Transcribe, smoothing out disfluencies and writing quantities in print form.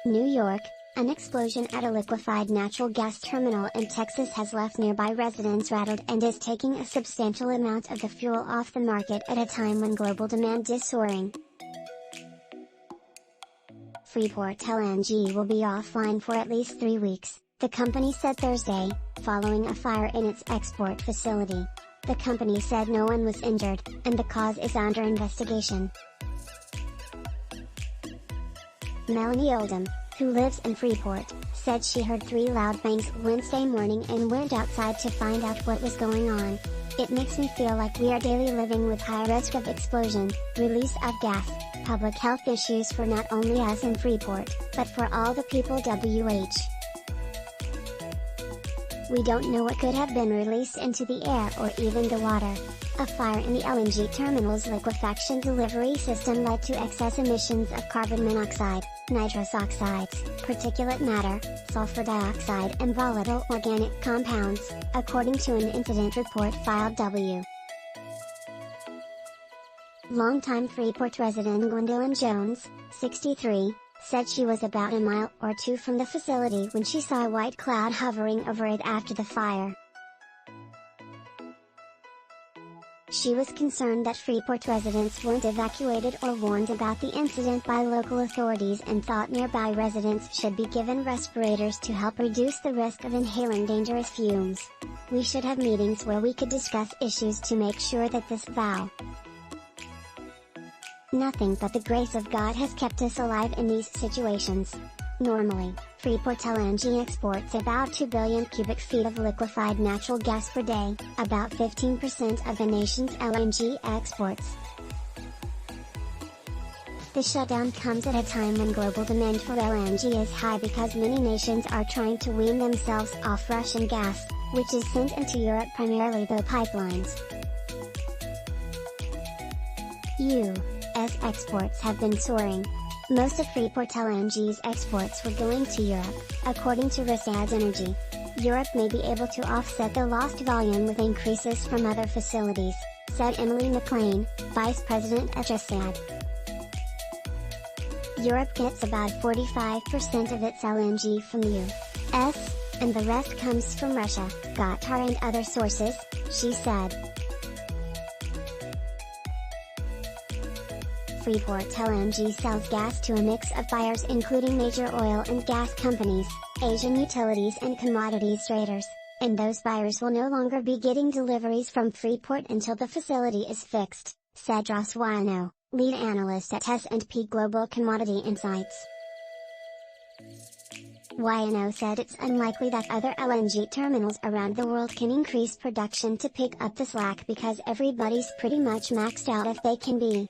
New York, an explosion at a liquefied natural gas terminal in Texas has left nearby residents rattled and is taking a substantial amount of the fuel off the market at a time when global demand is soaring. Freeport LNG will be offline for at least 3 weeks, the company said Thursday, following a fire in its export facility. The company said no one was injured, and the cause is under investigation. Melanie Oldham, who lives in Freeport, said she heard 3 loud bangs Wednesday morning and went outside to find out what was going on. It makes me feel like we are daily living with high risk of explosion, release of gas, public health issues for not only us in Freeport, but for all the people WH. We don't know what could have been released into the air or even the water. A fire in the LNG terminal's liquefaction delivery system led to excess emissions of carbon monoxide, nitrous oxides, particulate matter, sulfur dioxide and volatile organic compounds, according to an incident report filed W. Longtime Freeport resident Gwendolyn Jones, 63, said she was about a mile or 2 from the facility when she saw a white cloud hovering over it after the fire. She was concerned that Freeport residents weren't evacuated or warned about the incident by local authorities and thought nearby residents should be given respirators to help reduce the risk of inhaling dangerous fumes. We should have meetings where we could discuss issues to make sure that this vow. Nothing but the grace of God has kept us alive in these situations. Normally, Freeport LNG exports about 2 billion cubic feet of liquefied natural gas per day, about 15% of the nation's LNG exports. The shutdown comes at a time when global demand for LNG is high because many nations are trying to wean themselves off Russian gas, which is sent into Europe primarily by pipelines. U.S. exports have been soaring. Most of Freeport LNG's exports were going to Europe, according to Rystad Energy. Europe may be able to offset the lost volume with increases from other facilities, said Emily McClain, vice president at Rystad. Europe gets about 45% of its LNG from the U.S., and the rest comes from Russia, Qatar and other sources, she said. Freeport LNG sells gas to a mix of buyers including major oil and gas companies, Asian utilities and commodities traders, and those buyers will no longer be getting deliveries from Freeport until the facility is fixed, said Ross Wyeno, lead analyst at S&P Global Commodity Insights. Wyeno said it's unlikely that other LNG terminals around the world can increase production to pick up the slack because everybody's pretty much maxed out if they can be.